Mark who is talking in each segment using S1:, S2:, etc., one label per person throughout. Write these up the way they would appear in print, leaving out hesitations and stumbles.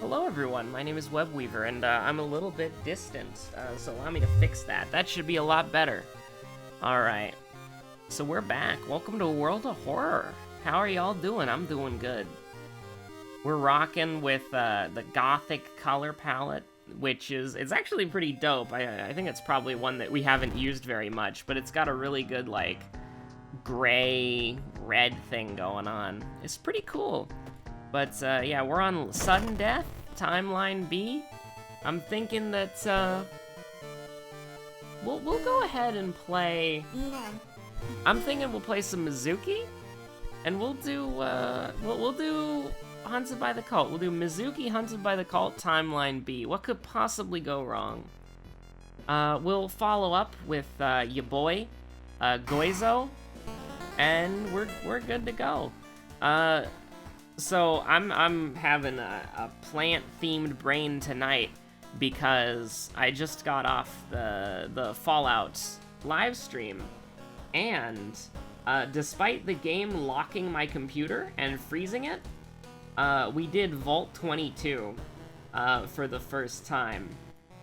S1: hello everyone, my name is Webweaver, and I'm a little bit distant, so allow me to fix that. That should be a lot better. Alright, so we're back. Welcome to a World of Horror. How are y'all doing? I'm doing good. We're rocking with the Gothic color palette, which it's actually pretty dope. I think it's probably one that we haven't used very much, but it's got a really good, like, gray, red thing going on. It's pretty cool. But, yeah, we're on Sudden Death, Timeline B. I'm thinking that, we'll go ahead and play... I'm thinking we'll play some Mizuki, and we'll do, we'll do Hunted by the Cult. We'll do Mizuki, Hunted by the Cult, Timeline B. What could possibly go wrong? We'll follow up with, ya boy, Goizo, and we're good to go. So I'm having a plant-themed brain tonight because I just got off the Fallout live stream, and despite the game locking my computer and freezing it, we did Vault 22 for the first time,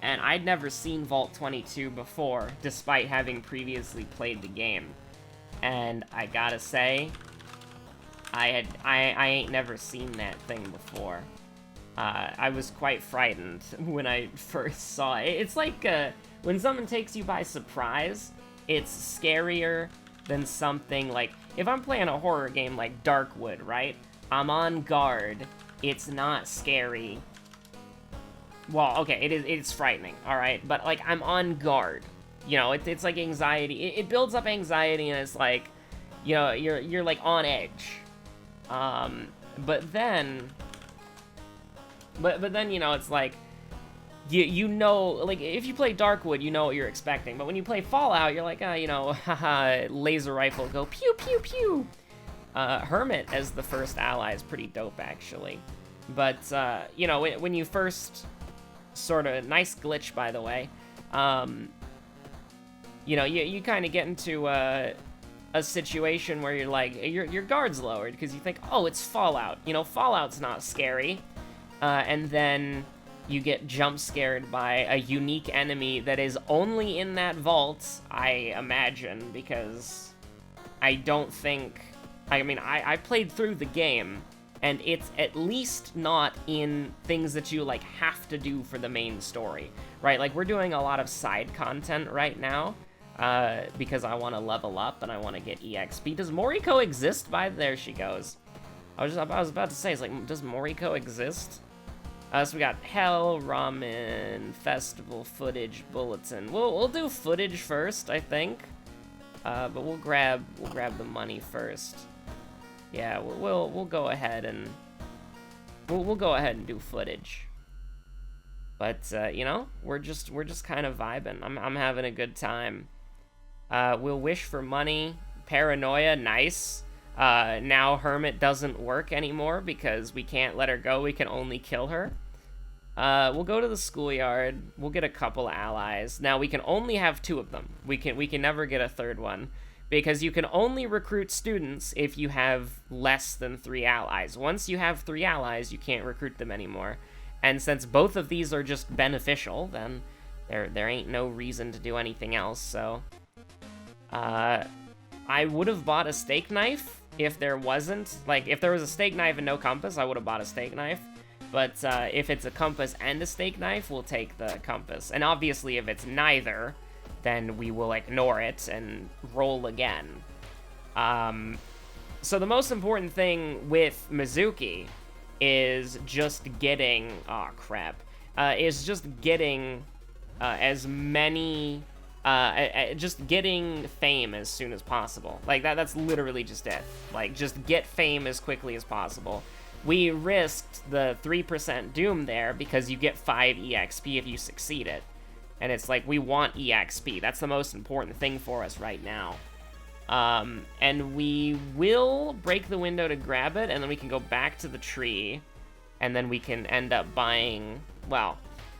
S1: and I'd never seen Vault 22 before, despite having previously played the game, and I gotta say, I ain't never seen that thing before. I was quite frightened when I first saw it. It's like, when someone takes you by surprise, it's scarier than something like, if I'm playing a horror game like Darkwood, right? I'm on guard. It's not scary. Well, okay, it's frightening, alright? But, like, I'm on guard. You know, it's like anxiety. It builds up anxiety, and it's like, you know, you're like, on edge. But then, you know, it's like, you know, like, if you play Darkwood, you know what you're expecting, but when you play Fallout, you're like, you know, haha, laser rifle, go pew, pew, pew. Hermit as the first ally is pretty dope, actually. But, you know, when you first, sort of, nice glitch, by the way, you know, you kind of get into, a situation where you're like, your guard's lowered, because you think, oh, it's Fallout. You know, Fallout's not scary. And then you get jump scared by a unique enemy that is only in that vault, I imagine, because I don't think... I mean, I played through the game, and it's at least not in things that you, like, have to do for the main story, right? Like, we're doing a lot of side content right now, because I want to level up and I want to get EXP. Does Moriko exist? There she goes. I was about to say, it's like, does Moriko exist? So we got Hell, Ramen, Festival, Footage, Bulletin. We'll do footage first, I think. But we'll grab the money first. Yeah, we'll go ahead and we'll go ahead and do footage. But you know, we're just kind of vibing. I'm having a good time. We'll wish for money. Paranoia, nice. Now Hermit doesn't work anymore because we can't let her go. We can only kill her. We'll go to the schoolyard. We'll get a couple allies. Now we can only have 2 of them. We can never get a third one because you can only recruit students if you have less than 3 allies. Once you have 3 allies, you can't recruit them anymore. And since both of these are just beneficial, then there ain't no reason to do anything else. So, I would have bought a steak knife if there wasn't, like, if there was a steak knife and no compass, I would have bought a steak knife. But if it's a compass and a steak knife, we'll take the compass. And obviously, if it's neither, then we will ignore it and roll again. So the most important thing with Mizuki is just getting... Oh, crap. Is just getting as many... just getting fame as soon as possible. Like, that's literally just it. Like, just get fame as quickly as possible. We risked the 3% doom there because you get 5 EXP if you succeed it. And it's like, we want EXP. That's the most important thing for us right now. And we will break the window to grab it, and then we can go back to the tree, and then we can end up buying... Well,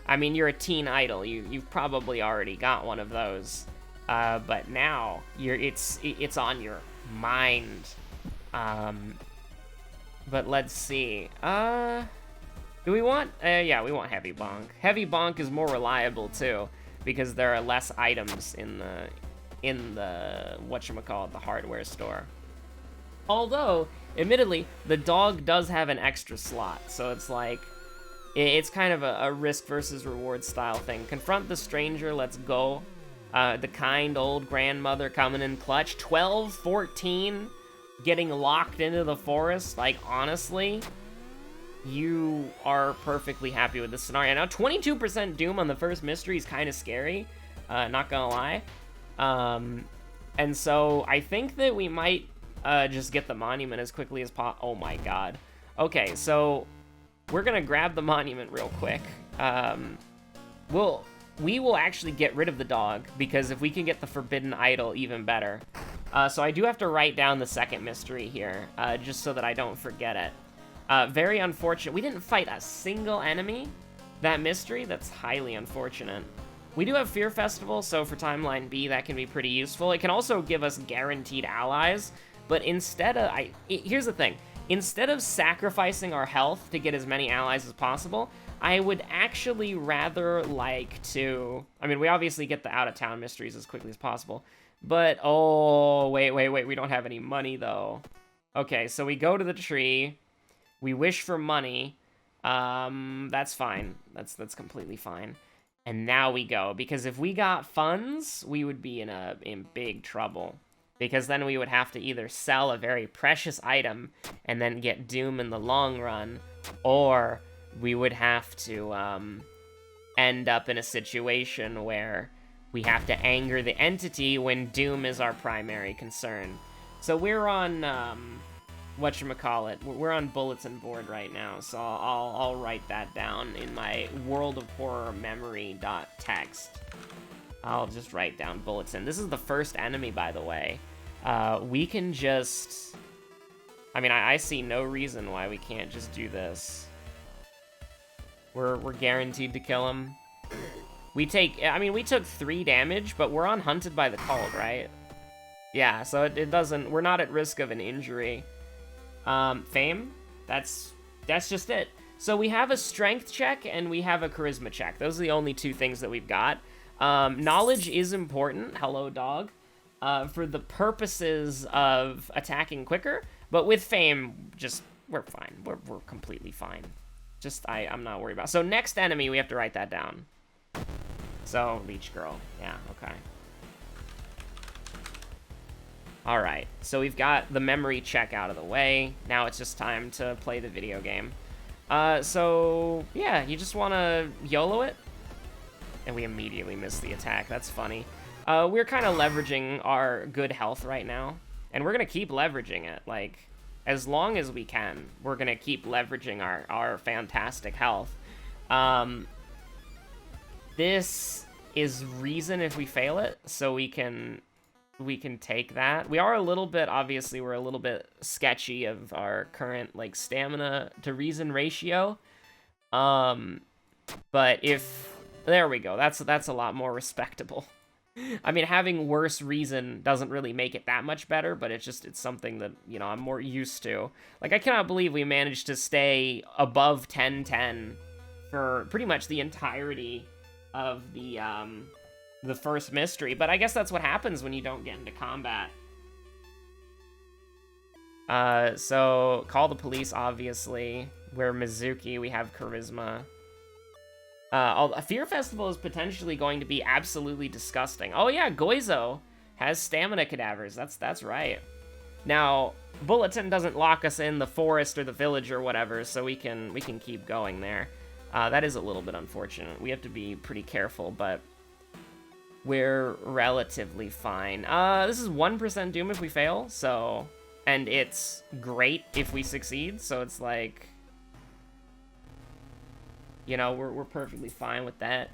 S1: I mean, you're a teen idol. You've probably already got one of those. But now, it's on your mind. But let's see. Do we want, yeah, we want heavy bonk. Heavy bonk is more reliable too, because there are less items in the whatchamacallit, the hardware store. Although, admittedly, the dog does have an extra slot, so it's like, it's kind of a risk versus reward style thing. Confront the stranger, let's go. The kind old grandmother coming in clutch. 12, 14, getting locked into the forest. Like, honestly, you are perfectly happy with this scenario. Now, 22% Doom on the first mystery is kind of scary, not gonna lie. And so I think that we might just get the monument as quickly as possible. Oh my god. Okay, so we're gonna grab the monument real quick. We will actually get rid of the dog, because if we can get the forbidden idol, even better. So I do have to write down the second mystery here, just so that I don't forget it. Very unfortunate. We didn't fight a single enemy that mystery. That's highly unfortunate. We do have Fear Festival, so for Timeline B, that can be pretty useful. It can also give us guaranteed allies, but instead of... here's the thing. Instead of sacrificing our health to get as many allies as possible, I would actually rather like to... I mean, we obviously get the out-of-town mysteries as quickly as possible, but... Oh, wait, we don't have any money, though. Okay, so we go to the tree, we wish for money, that's fine. That's completely fine. And now we go, because if we got funds, we would be in big trouble. Because then we would have to either sell a very precious item and then get Doom in the long run, or we would have to end up in a situation where we have to anger the entity when Doom is our primary concern. So we're on, whatchamacallit, we're on bulletin board right now, so I'll write that down in my World of Horror memory.txt. I'll just write down bulletin. This is the first enemy, by the way. We can just... I mean, I see no reason why we can't just do this. We're guaranteed to kill him. We took 3 damage, but we're on Hunted by the Cult, right? Yeah, so it doesn't... We're not at risk of an injury. Fame? That's just it. So we have a strength check and we have a charisma check. Those are the only 2 things that we've got. Knowledge is important. Hello, dog. For the purposes of attacking quicker, but with fame, we're fine. We're completely fine. I'm not worried about it. So next enemy, we have to write that down. So, Leech Girl. Yeah, okay. Alright, so we've got the memory check out of the way. Now it's just time to play the video game. So, yeah, you just want to YOLO it. And we immediately miss the attack. That's funny. We're kind of leveraging our good health right now. And we're going to keep leveraging it. Like, as long as we can, we're going to keep leveraging our fantastic health. This is reason if we fail it, so we can take that. We are a little bit, obviously, we're a little bit sketchy of our current, like, stamina to reason ratio. But if... There we go. That's a lot more respectable. I mean, having worse reason doesn't really make it that much better, but it's something that, you know, I'm more used to. Like, I cannot believe we managed to stay above 10-10 for pretty much the entirety of the first mystery, but I guess that's what happens when you don't get into combat. So, call the police, obviously. We're Mizuki, we have charisma. A Fear Festival is potentially going to be absolutely disgusting. Oh yeah, Goizo has stamina cadavers. That's right. Now, Bulletin doesn't lock us in the forest or the village or whatever, so we can keep going there. That is a little bit unfortunate. We have to be pretty careful, but we're relatively fine. This is 1% Doom if we fail, so... And it's great if we succeed, so it's like... You know, we're perfectly fine with that.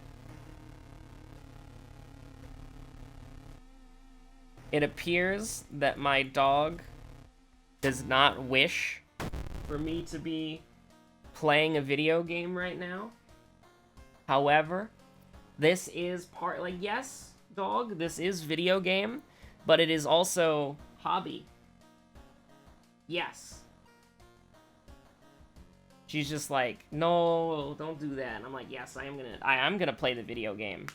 S1: It appears that my dog does not wish for me to be playing a video game right now. However, this is part, like, yes, dog, this is video game, but it is also hobby. Yes. She's just like, no, don't do that. And I'm like, yes, I'm gonna play the video game.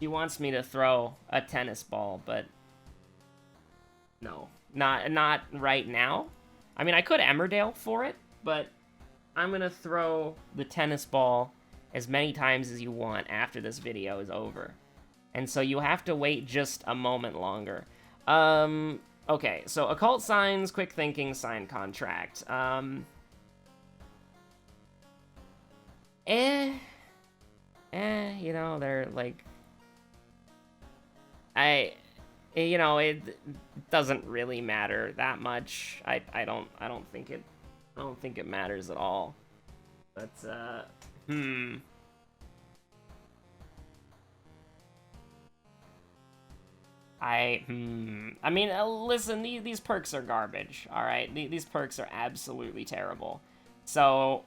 S1: She wants me to throw a tennis ball, but no, not right now. I mean, I could Emmerdale for it, but I'm gonna throw the tennis ball as many times as you want after this video is over. And so you have to wait just a moment longer. Okay, so occult signs, quick thinking, sign contract. You know, they're like, it doesn't really matter that much. I don't think it matters at all. But I mean, listen, these perks are garbage, alright? These perks are absolutely terrible. So,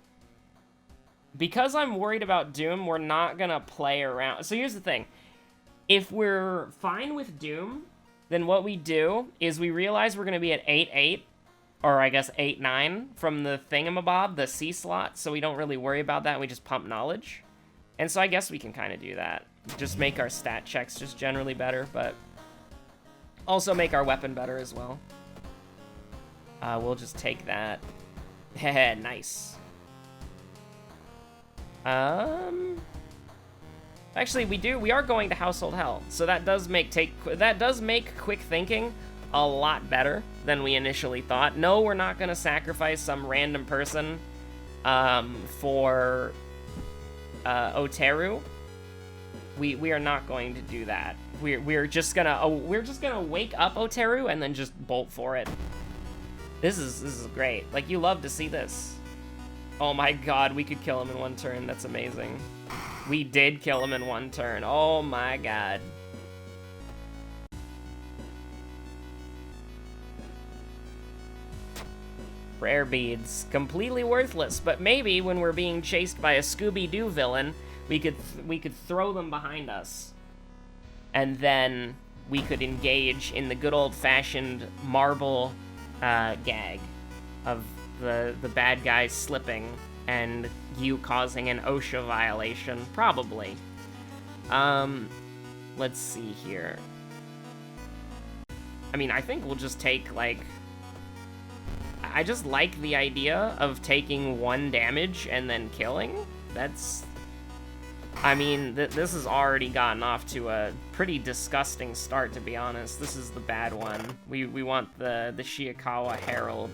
S1: because I'm worried about Doom, we're not gonna play around. So here's the thing. If we're fine with Doom, then what we do is we realize we're gonna be at 8-8, or I guess 8-9 from the thingamabob, the C slot, so we don't really worry about that, we just pump knowledge. And so I guess we can kind of do that. Just make our stat checks just generally better, but also make our weapon better as well. We'll just take that. Heh, nice. Actually, we are going to Household Hell, so that does make quick thinking a lot better than we initially thought. No, we're not gonna sacrifice some random person for Oteru. We are not going to do that. We're just gonna wake up Oteru and then just bolt for it. This is great. Like, you love to see this. Oh my god, we could kill him in one turn. That's amazing. We did kill him in one turn. Oh my god. Rare beads, completely worthless, but maybe when we're being chased by a Scooby-Doo villain, we could throw them behind us. And then we could engage in the good old-fashioned marble gag of the bad guys slipping and you causing an OSHA violation, probably. Let's see here. I mean, I think we'll just take, like... I just like the idea of taking 1 damage and then killing. That's... I mean, this has already gotten off to a pretty disgusting start, to be honest. This is the bad one. We want the Shiikawa Herald.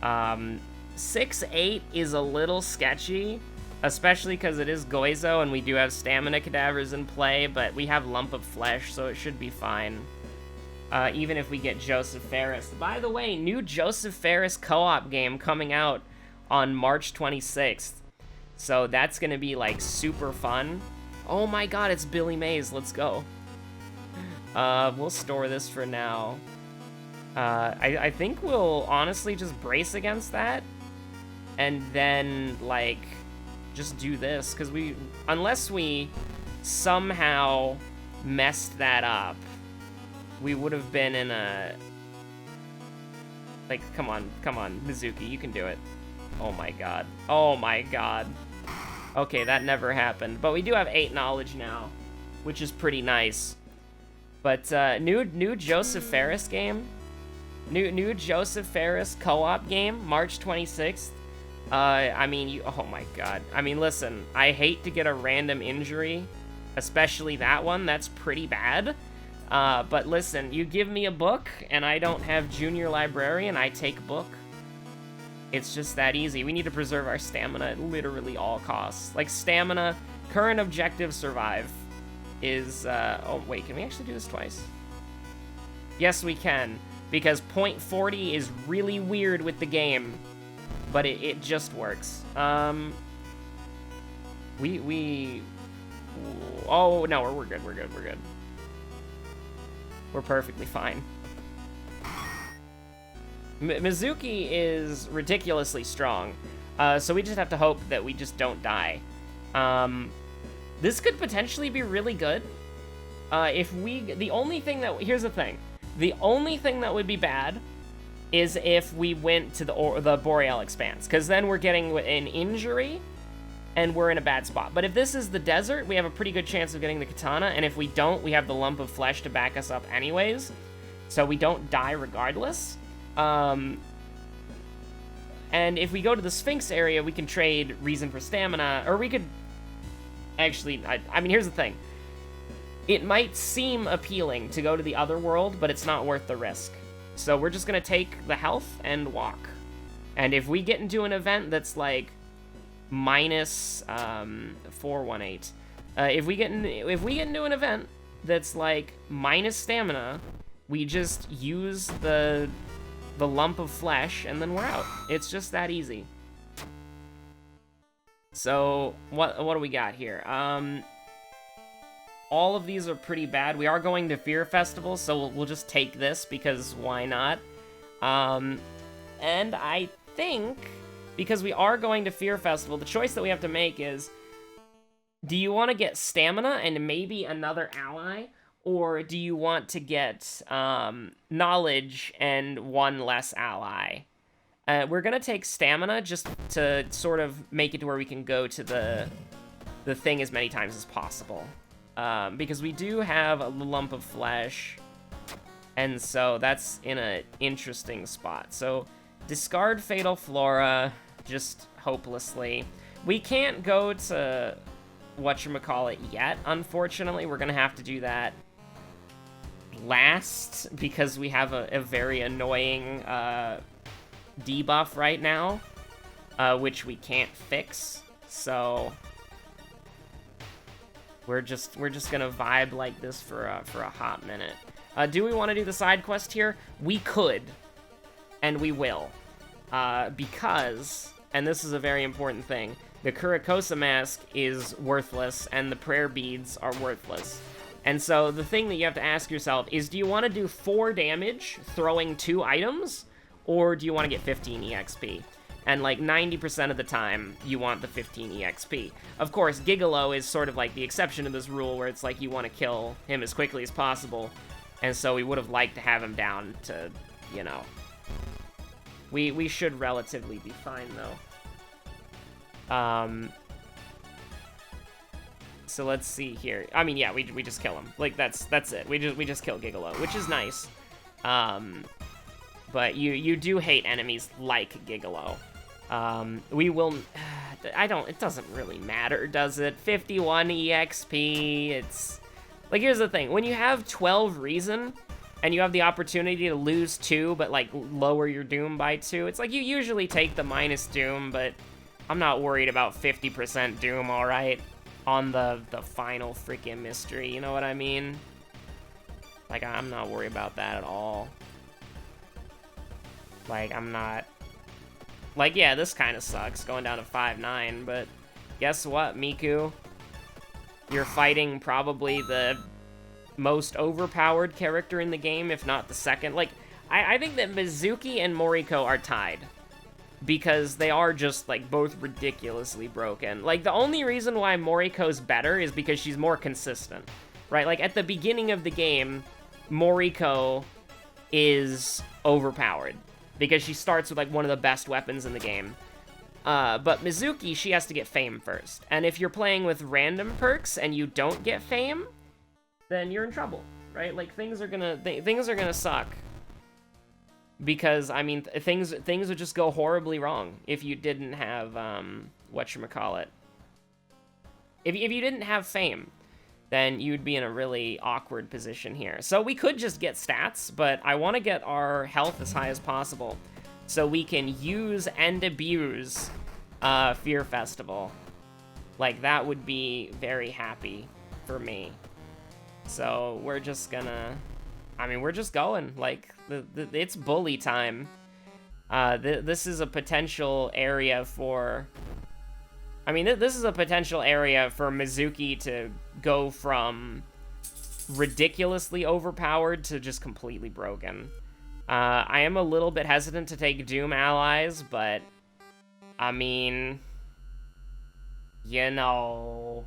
S1: 6-8 is a little sketchy, especially because it is Goizo and we do have stamina cadavers in play, but we have Lump of Flesh, so it should be fine. Even if we get Joseph Ferris. By the way, new Joseph Ferris co-op game coming out on March 26th. So that's gonna be, like, super fun. Oh my god, it's Billy Mays. Let's go. We'll store this for now. I think we'll honestly just brace against that. And then, like, just do this. Because unless we somehow messed that up, we would have been in a... Like, come on, Mizuki, you can do it. Oh my god. Oh my god. Okay, that never happened. But we do have 8 knowledge now, which is pretty nice. But, new Joseph Ferris game? New Joseph Ferris co-op game, March 26th. I mean, oh my god. I mean, listen, I hate to get a random injury, especially that one. That's pretty bad. But listen, you give me a book, and I don't have Junior Librarian, I take book. It's just that easy. We need to preserve our stamina at literally all costs. Like, stamina, current objective, survive, is, oh, wait, can we actually do this twice? Yes, we can, because point 40 is really weird with the game, but it just works. Oh, no, we're good. We're perfectly fine. Mizuki is ridiculously strong, so we just have to hope that we just don't die. This could potentially be really good. Here's the thing. The only thing that would be bad is if we went to the Boreal Expanse, because then we're getting an injury, and we're in a bad spot. But if this is the desert, we have a pretty good chance of getting the katana, and if we don't, we have the lump of flesh to back us up anyways, so we don't die regardless. And if we go to the Sphinx area, we can trade reason for stamina, or we could... Actually, I mean, here's the thing. It might seem appealing to go to the other world, but it's not worth the risk. So we're just gonna take the health and walk. And if we get into an event that's like minus 418, if we get into an event that's like minus stamina, we just use the lump of flesh and then we're out. It's just that easy. So what do we got here? All of these are pretty bad. We are going to Fear Festival, so we'll just take this because why not? And I think, because we are going to Fear Festival, the choice that we have to make is, do you want to get stamina and maybe another ally, or do you want to get knowledge and one less ally? We're going to take stamina just to sort of make it to where we can go to the thing as many times as possible. Because we do have a lump of flesh, and so that's in an interesting spot. So, discard Fatal Flora, just hopelessly. We can't go to whatchamacallit yet, unfortunately. We're gonna have to do that last, because we have a very annoying debuff right now, which we can't fix, so... We're just gonna vibe like this for a hot minute. Do we want to do the side quest here? We could, and we will, because, and this is a very important thing, the Kurikosa mask is worthless, and the prayer beads are worthless. And so the thing that you have to ask yourself is, do you want to do 4 damage throwing 2 items, or do you want to get 15 EXP? And like 90% of the time, you want the 15 EXP. Of course, Gigolo is sort of like the exception to this rule, where it's like you want to kill him as quickly as possible. And so we would have liked to have him down to, you know... We should relatively be fine, though. So let's see here. I mean, yeah, we just kill him. Like, that's it. We just kill Gigolo, which is nice. But you do hate enemies like Gigolo. We will... it doesn't really matter, does it? 51 EXP, it's... Like, here's the thing. When you have 12 reason, and you have the opportunity to lose 2, but, like, lower your Doom by 2, it's like you usually take the minus Doom, but I'm not worried about 50% Doom, alright? On the final freaking mystery, you know what I mean? Like, I'm not worried about that at all. Like, I'm not... Like, yeah, this kind of sucks, going down to 5-9, but guess what, Miku? You're fighting probably the most overpowered character in the game, if not the second. Like, I think that Mizuki and Moriko are tied, because they are just, like, both ridiculously broken. Like, the only reason why Moriko's better is because she's more consistent, right? Like, at the beginning of the game, Moriko is overpowered, because she starts with, like, one of the best weapons in the game. But Mizuki, she has to get fame first. And if you're playing with random perks and you don't get fame, then you're in trouble, right? Like, things are gonna suck. Because, I mean, things would just go horribly wrong if you didn't have, whatchamacallit. If you didn't have fame, then you'd be in a really awkward position here. So we could just get stats, but I want to get our health as high as possible so we can use and abuse Fear Festival. Like, that would be very happy for me. So we're just gonna... I mean, we're just going. Like, it's bully time. This is a potential area for... I mean, this is a potential area for Mizuki to go from ridiculously overpowered to just completely broken. I am a little bit hesitant to take Doom allies, but, I mean, you know,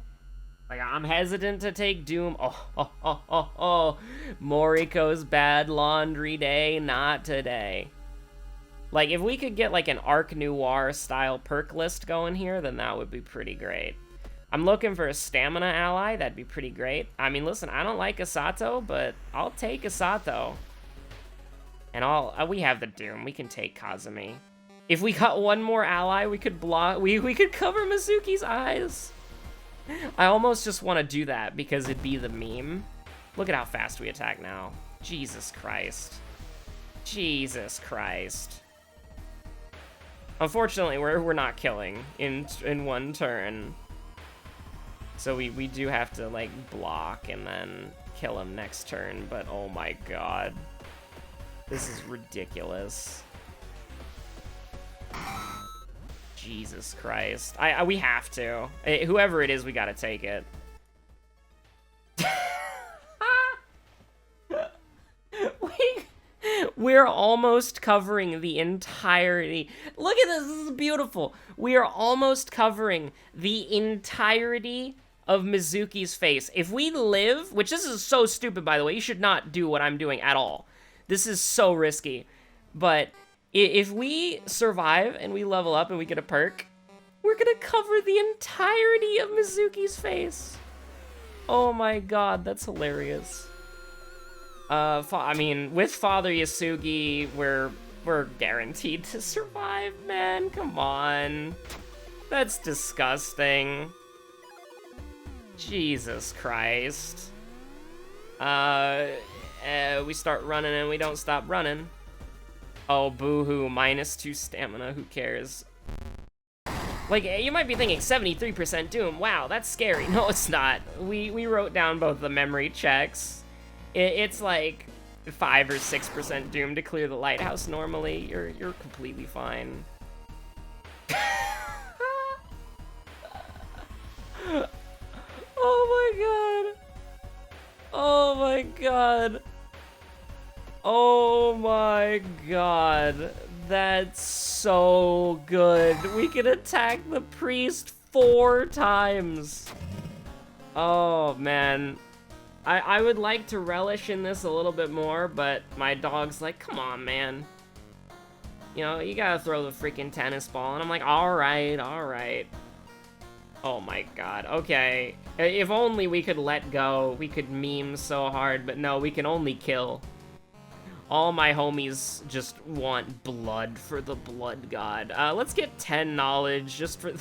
S1: like, I'm hesitant to take Doom. Oh, Moriko's bad laundry day, not today. Like, if we could get, like, an Arc Noir style perk list going here, then that would be pretty great. I'm looking for a stamina ally. That'd be pretty great. I mean, listen, I don't like Asato, but I'll take Asato. And we have the Doom. We can take Kazumi. If we got one more ally, we could block. We could cover Mizuki's eyes. I almost just want to do that because it'd be the meme. Look at how fast we attack now. Jesus Christ. Jesus Christ. Unfortunately, we're not killing in one turn. So we do have to, like, block and then kill him next turn, but oh my god. This is ridiculous. Jesus Christ. We have to. Whoever it is, we gotta take it. We're almost covering the entirety. Look at this. This is beautiful. We are almost covering the entirety of Mizuki's face. If we live, which this is so stupid, by the way, you should not do what I'm doing at all. This is so risky. But if we survive and we level up and we get a perk, we're gonna cover the entirety of Mizuki's face. Oh my god, that's hilarious. I mean, with Father Yasugi, we're guaranteed to survive, man. Come on. That's disgusting. Jesus Christ. We start running and we don't stop running. Oh, boo-hoo, -2 stamina, who cares? Like, you might be thinking 73% Doom. Wow, that's scary. No, it's not. We wrote down both the memory checks. It's like 5 or 6% Doom to clear the lighthouse normally. You're completely fine. Oh my god. Oh my god. Oh my god. That's so good. We can attack the priest 4 times. Oh man. I would like to relish in this a little bit more, but my dog's like, come on, man. You know, you gotta throw the freaking tennis ball. And I'm like, alright, alright. Oh my god, okay. If only we could let go. We could meme so hard, but no, we can only kill. All my homies just want blood for the blood god. Let's get 10 knowledge just for...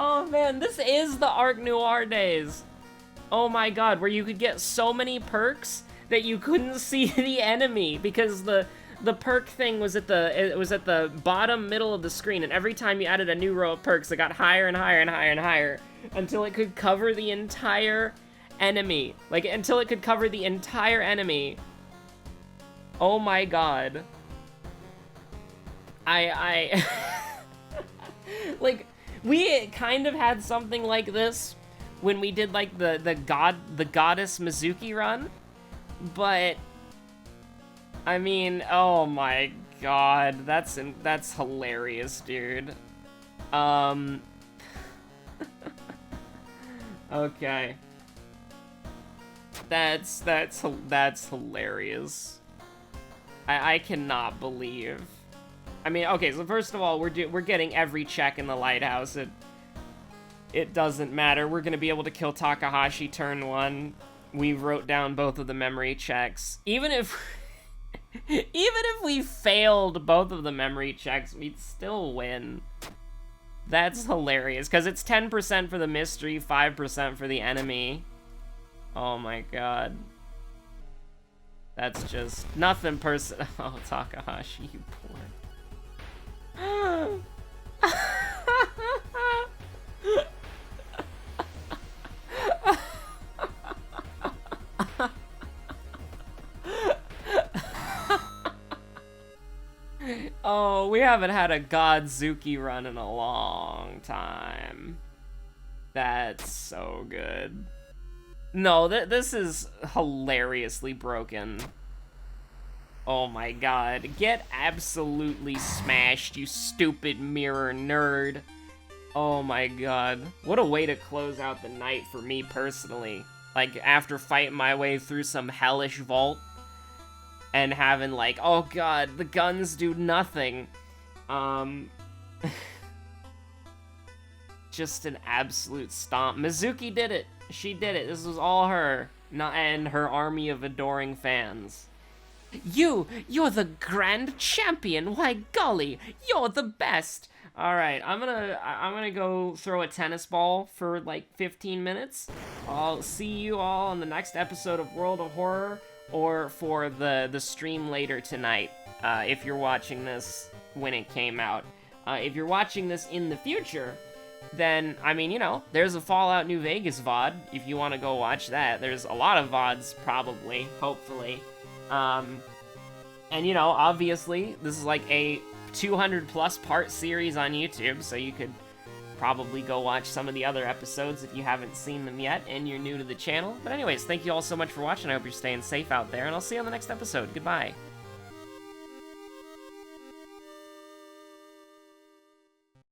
S1: Oh man, this is the Arc Noir days. Oh my god, where you could get so many perks that you couldn't see the enemy because the perk thing was at the bottom middle of the screen, and every time you added a new row of perks, it got higher and higher and higher and higher until it could cover the entire enemy. Like, until it could cover the entire enemy. Oh my god. Like, we kind of had something like this when we did, like, the goddess Mizuki run, but I mean, oh my god, that's hilarious, dude. Okay. That's hilarious. I cannot believe. I mean, okay, so first of all, we're getting every check in the lighthouse. It doesn't matter. We're gonna be able to kill Takahashi turn 1. We wrote down both of the memory checks. Even if we failed both of the memory checks, we'd still win. That's hilarious, because it's 10% for the mystery, 5% for the enemy. Oh my god. That's just nothing personal. Oh, Takahashi, you poor. Oh, we haven't had a Godzuki run in a long time. That's so good. No, this is hilariously broken. Oh my god. Get absolutely smashed, you stupid mirror nerd. Oh my god. What a way to close out the night for me personally. Like, after fighting my way through some hellish vault, and having, like, oh god, the guns do nothing. Just an absolute stomp. Mizuki did it. She did it. This was all her. And her army of adoring fans. You're the grand champion. Why, golly, you're the best. All right, I'm gonna go throw a tennis ball for like 15 minutes. I'll see you all on the next episode of World of Horror, or for the stream later tonight, if you're watching this when it came out. If you're watching this in the future, then, I mean, you know, there's a Fallout New Vegas VOD, if you want to go watch that. There's a lot of VODs, probably, hopefully. And, you know, obviously, this is like a 200-plus part series on YouTube, so you could probably go watch some of the other episodes if you haven't seen them yet and you're new to the channel. But anyways, thank you all so much for watching. I hope you're staying safe out there, and I'll see you on the next episode. Goodbye.